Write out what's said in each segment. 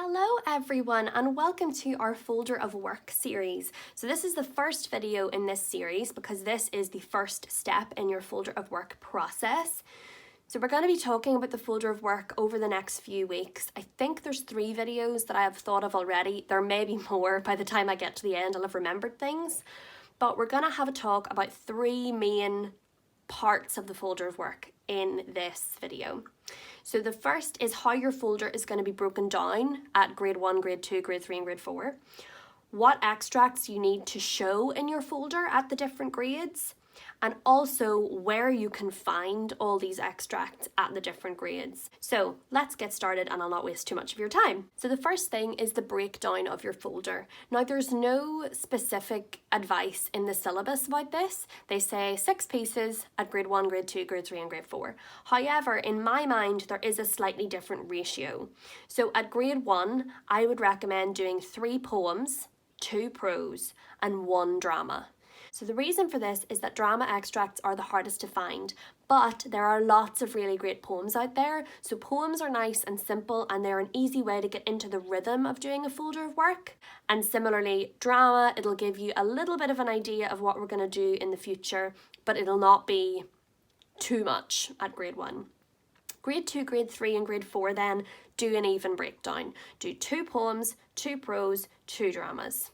Hello everyone and welcome to our folder of work series. So this is the first video in this series because this is the first step in your folder of work process. So we're going to be talking about the folder of work over the next few weeks. I think there's 3 videos that I have thought of already. There may be more. By the time I get to the end I'll have remembered things. But we're going to have a talk about 3 main parts of the folder of work in this video. So the first is how your folder is going to be broken down at grade 1, grade 2, grade 3 and grade 4. What extracts you need to show in your folder at the different grades, and also where you can find all these extracts at the different grades. So let's get started and I'll not waste too much of your time. So the first thing is the breakdown of your folder. Now there's no specific advice in the syllabus about this. They say 6 pieces at grade 1, grade 2, grade 3 and grade 4. However, in my mind there is a slightly different ratio. So at grade 1 I would recommend doing 3 poems, 2 prose and 1 drama. So the reason for this is that drama extracts are the hardest to find, but there are lots of really great poems out there. So poems are nice and simple and they're an easy way to get into the rhythm of doing a folder of work. And similarly, drama, it'll give you a little bit of an idea of what we're going to do in the future, but it'll not be too much at grade 1. Grade 2, grade 3 and grade 4 then do an even breakdown. Do 2 poems, 2 prose, 2 dramas.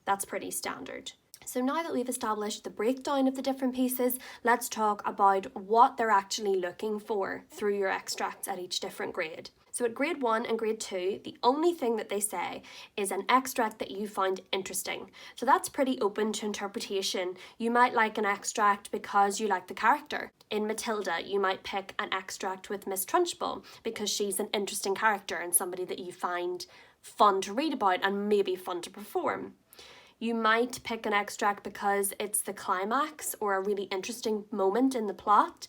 That's pretty standard. So now that we've established the breakdown of the different pieces, let's talk about what they're actually looking for through your extracts at each different grade. So at grade 1 and grade 2, the only thing that they say is an extract that you find interesting. So that's pretty open to interpretation. You might like an extract because you like the character. In Matilda, you might pick an extract with Miss Trunchbull because she's an interesting character and somebody that you find fun to read about and maybe fun to perform. You might pick an extract because it's the climax or a really interesting moment in the plot.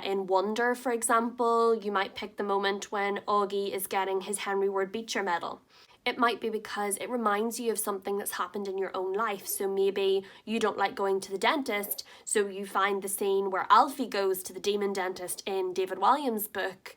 In Wonder, for example, you might pick the moment when Augie is getting his Henry Ward Beecher medal. It might be because it reminds you of something that's happened in your own life. So maybe you don't like going to the dentist, so you find the scene where Alfie goes to the demon dentist in David Walliams' book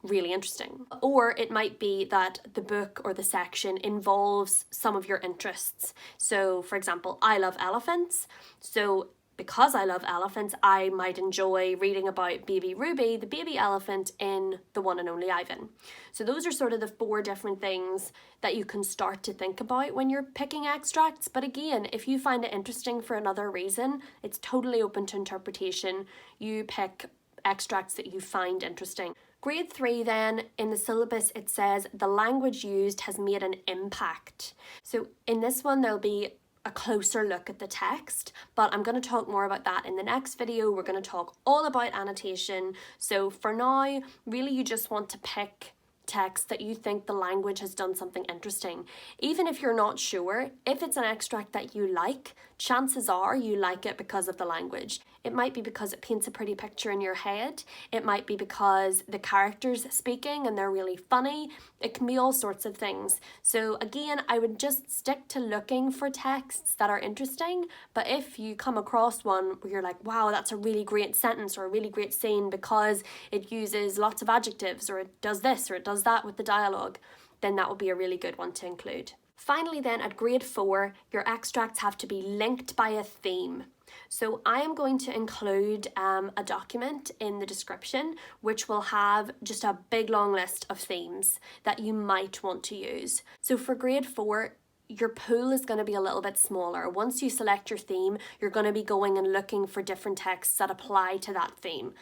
really interesting. Or it might be that the book or the section involves some of your interests. So for example, I love elephants. So because I love elephants, I might enjoy reading about baby Ruby, the baby elephant in The One and Only Ivan. So those are sort of the 4 different things that you can start to think about when you're picking extracts. But again, if you find it interesting for another reason, it's totally open to interpretation. You pick extracts that you find interesting. Grade 3 then, in the syllabus it says the language used has made an impact. So in this one there'll be a closer look at the text, but I'm going to talk more about that in the next video. We're going to talk all about annotation. So for now, really you just want to pick text that you think the language has done something interesting. Even if you're not sure, if it's an extract that you like, chances are you like it because of the language. It might be because it paints a pretty picture in your head. It might be because the character's speaking and they're really funny. It can be all sorts of things. So again, I would just stick to looking for texts that are interesting. But if you come across one where you're like, wow, that's a really great sentence or a really great scene because it uses lots of adjectives or it does this or it does that with the dialogue, then that would be a really good one to include. Finally then, at grade 4, your extracts have to be linked by a theme. So I am going to include a document in the description which will have just a big long list of themes that you might want to use. So for grade 4, your pool is going to be a little bit smaller. Once you select your theme, you're going to be going and looking for different texts that apply to that theme,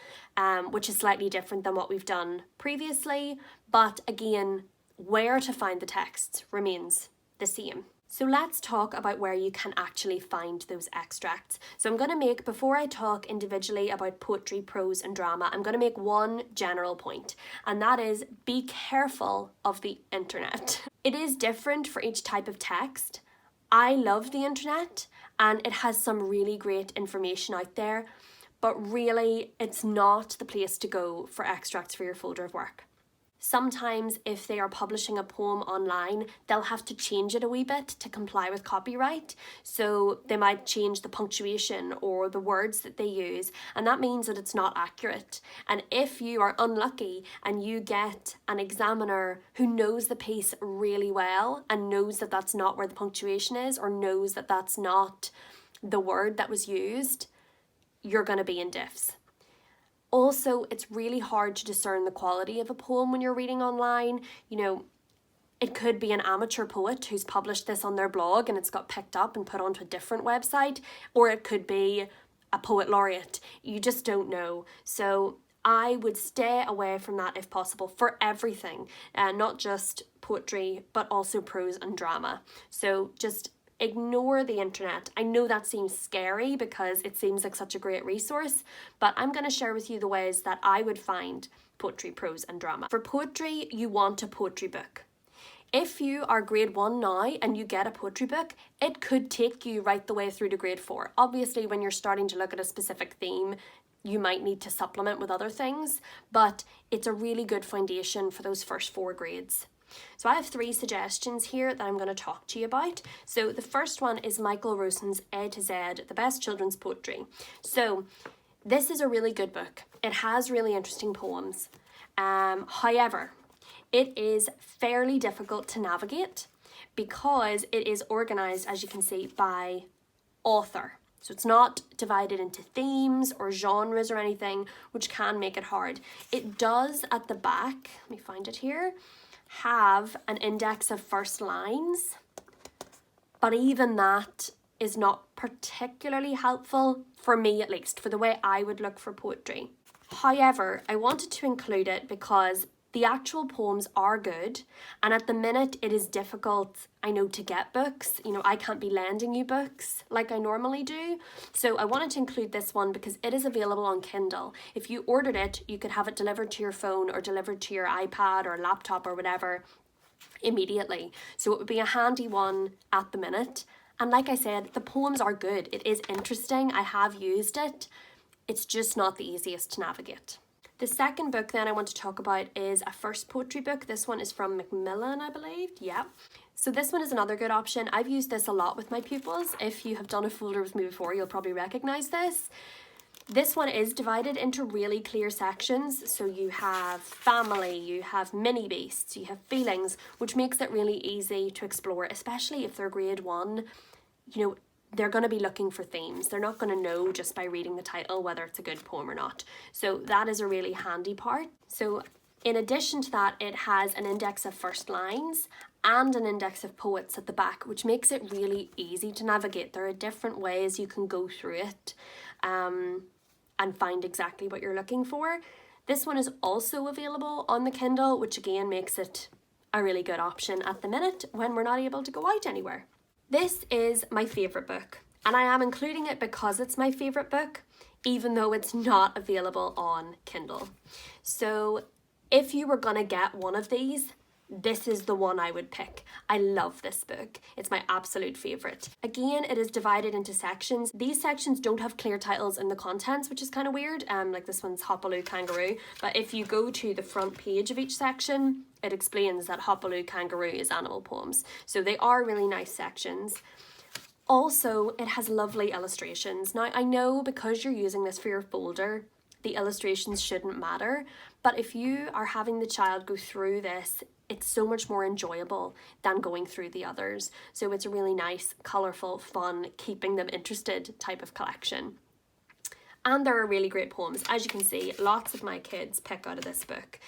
which is slightly different than what we've done previously. But again, where to find the texts remains the same. So let's talk about where you can actually find those extracts. So I'm going to make, before I talk individually about poetry, prose and drama, I'm going to make one general point, and that is be careful of the internet. It is different for each type of text. I love the internet and it has some really great information out there, but really it's not the place to go for extracts for your folder of work. Sometimes if they are publishing a poem online, they'll have to change it a wee bit to comply with copyright. So they might change the punctuation or the words that they use, and that means that it's not accurate. And if you are unlucky and you get an examiner who knows the piece really well and knows that that's not where the punctuation is, or knows that that's not the word that was used, you're going to be in diffs. Also, it's really hard to discern the quality of a poem when you're reading online. You know, it could be an amateur poet who's published this on their blog and it's got picked up and put onto a different website, or it could be a poet laureate. You just don't know. So I would stay away from that if possible for everything, not just poetry, but also prose and drama. So just ignore the internet. I know that seems scary because it seems like such a great resource, but I'm going to share with you the ways that I would find poetry, prose and drama. For poetry, you want a poetry book. If you are grade 1 now and you get a poetry book, it could take you right the way through to grade 4. Obviously, when you're starting to look at a specific theme, you might need to supplement with other things, but it's a really good foundation for those first 4 grades. So I have 3 suggestions here that I'm going to talk to you about. So the first one is Michael Rosen's A to Z, the best children's poetry. So this is a really good book. It has really interesting poems. However, it is fairly difficult to navigate because it is organised, as you can see, by author. So it's not divided into themes or genres or anything, which can make it hard. It does at the back, let me find it here, have an index of first lines, but even that is not particularly helpful, for me at least, for the way I would look for poetry. However, I wanted to include it because the actual poems are good, and at the minute it is difficult, I know, to get books. You know, I can't be lending you books like I normally do. So I wanted to include this one because it is available on Kindle. If you ordered it, you could have it delivered to your phone or delivered to your iPad or laptop or whatever immediately. So it would be a handy one at the minute. And like I said, the poems are good. It is interesting. I have used it. It's just not the easiest to navigate. The second book then I want to talk about is a first poetry book. This one is from Macmillan, I believe. Yeah. So this one is another good option. I've used this a lot with my pupils. If you have done a folder with me before, you'll probably recognise this. This one is divided into really clear sections. So you have family, you have mini beasts, you have feelings, which makes it really easy to explore, especially if they're grade 1. You know, they're going to be looking for themes. They're not going to know just by reading the title whether it's a good poem or not. So that is a really handy part. So in addition to that, it has an index of first lines and an index of poets at the back, which makes it really easy to navigate. There are different ways you can go through it and find exactly what you're looking for. This one is also available on the Kindle, which again makes it a really good option at the minute when we're not able to go out anywhere. This is my favourite book, and I am including it because it's my favourite book, even though it's not available on Kindle. So if you were going to get one of these, this is the one I would pick. I love this book. It's my absolute favourite. Again, it is divided into sections. These sections don't have clear titles in the contents, which is kind of weird. Like this one's Hoppaloo Kangaroo. But if you go to the front page of each section, it explains that Hoppaloo Kangaroo is animal poems. So they are really nice sections. Also, it has lovely illustrations. Now, I know because you're using this for your folder, the illustrations shouldn't matter. But if you are having the child go through this, it's so much more enjoyable than going through the others. So it's a really nice, colourful, fun, keeping them interested type of collection. And there are really great poems. As you can see, lots of my kids pick out of this book.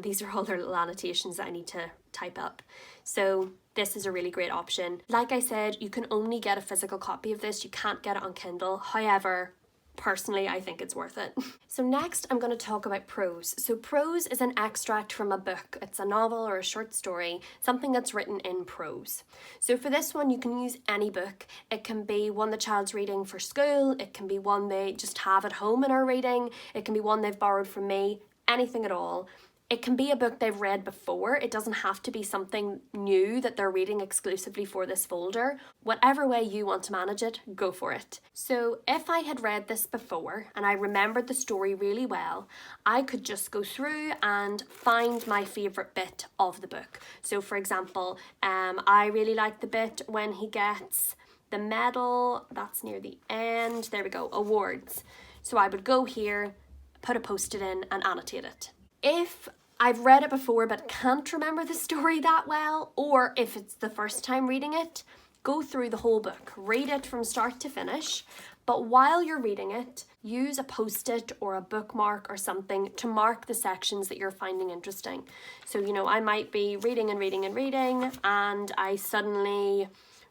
These are all their little annotations that I need to type up. So this is a really great option. Like I said, you can only get a physical copy of this. You can't get it on Kindle. However, personally, I think it's worth it. So next I'm going to talk about prose. So prose is an extract from a book. It's a novel or a short story, something that's written in prose. So for this one, you can use any book. It can be one the child's reading for school. It can be one they just have at home and are reading. It can be one they've borrowed from me. Anything at all. It can be a book they've read before. It doesn't have to be something new that they're reading exclusively for this folder. Whatever way you want to manage it, go for it. So if I had read this before and I remembered the story really well, I could just go through and find my favourite bit of the book. So for example, I really like the bit when he gets the medal. That's near the end. There we go, awards. So I would go here, put a post-it in and annotate it. If I've read it before but can't remember the story that well, or if it's the first time reading it, go through the whole book, read it from start to finish, but while you're reading it, use a post-it or a bookmark or something to mark the sections that you're finding interesting. So, you know, I might be reading and I suddenly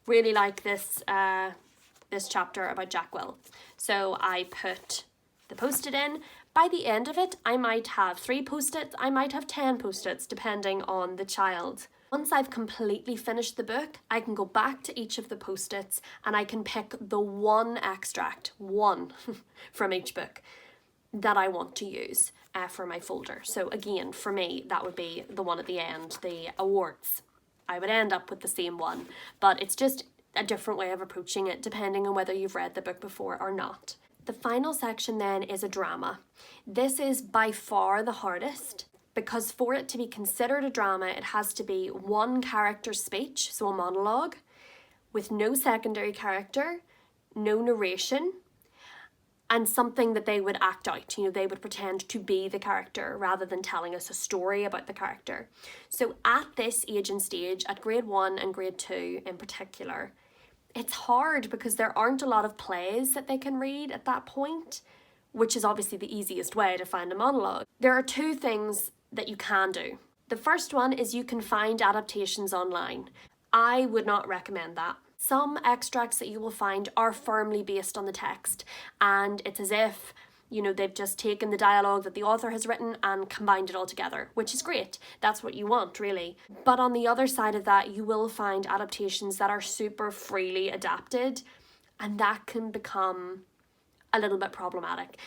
really like this chapter about Jack Will. So I put the post-it in. By the end of it, I might have 3 post-its, I might have 10 post-its, depending on the child. Once I've completely finished the book, I can go back to each of the post-its and I can pick the one extract, one from each book that I want to use for my folder. So again, for me, that would be the one at the end, the awards. I would end up with the same one, but it's just a different way of approaching it depending on whether you've read the book before or not. The final section then is a drama. This is by far the hardest because for it to be considered a drama, it has to be one character's speech, so a monologue, with no secondary character, no narration, and something that they would act out. You know, they would pretend to be the character rather than telling us a story about the character. So at this age and stage, at grade 1 and grade 2 in particular, it's hard because there aren't a lot of plays that they can read at that point, which is obviously the easiest way to find a monologue. There are 2 things that you can do. The first one is you can find adaptations online. I would not recommend that. Some extracts that you will find are firmly based on the text, and it's as if, you know, they've just taken the dialogue that the author has written and combined it all together, which is great. That's what you want, really. But on the other side of that, you will find adaptations that are super freely adapted, and that can become a little bit problematic.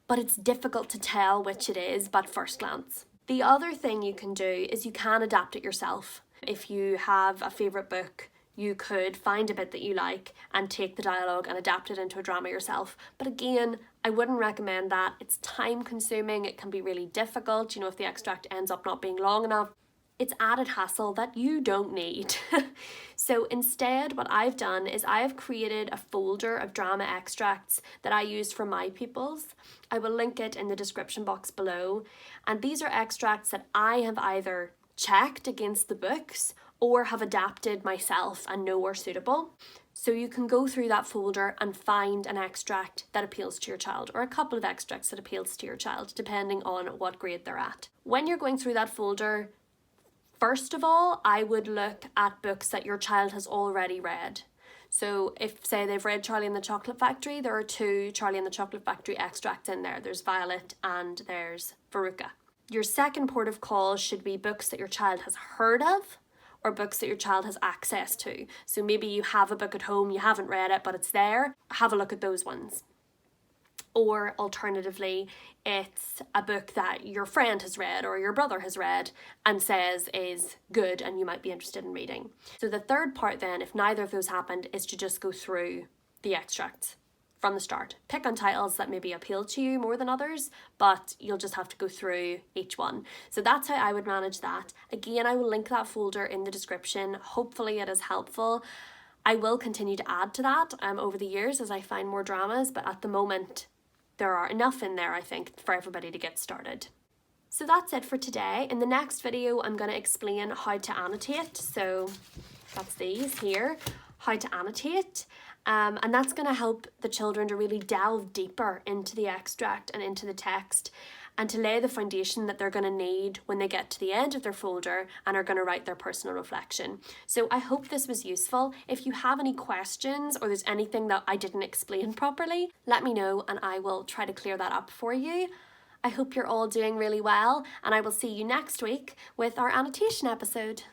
But it's difficult to tell which it is at first glance. The other thing you can do is you can adapt it yourself. If you have a favourite book, you could find a bit that you like and take the dialogue and adapt it into a drama yourself. But again, I wouldn't recommend that. It's time consuming. It can be really difficult. You know, if the extract ends up not being long enough, it's added hassle that you don't need. So instead, what I've done is I've created a folder of drama extracts that I used for my pupils. I will link it in the description box below. And these are extracts that I have either checked against the books or have adapted myself and know are suitable. So you can go through that folder and find an extract that appeals to your child, or a couple of extracts that appeals to your child, depending on what grade they're at. When you're going through that folder, first of all, I would look at books that your child has already read. So if, say, they've read Charlie and the Chocolate Factory, there are 2 Charlie and the Chocolate Factory extracts in there. There's Violet and there's Veruca. Your second port of call should be books that your child has heard of, or books that your child has access to. So maybe you have a book at home, you haven't read it, but it's there. Have a look at those ones. Or alternatively, it's a book that your friend has read or your brother has read and says is good and you might be interested in reading. So the third part then, if neither of those happened, is to just go through the extracts from the start. Pick on titles that maybe appeal to you more than others, but you'll just have to go through each one. So that's how I would manage that. Again, I will link that folder in the description. Hopefully it is helpful. I will continue to add to that over the years as I find more dramas, but at the moment there are enough in there, I think, for everybody to get started. So that's it for today. In the next video, I'm going to explain how to annotate. So that's these here, how to annotate. And that's going to help the children to really delve deeper into the extract and into the text and to lay the foundation that they're going to need when they get to the end of their folder and are going to write their personal reflection. So I hope this was useful. If you have any questions or there's anything that I didn't explain properly, let me know and I will try to clear that up for you. I hope you're all doing really well and I will see you next week with our annotation episode.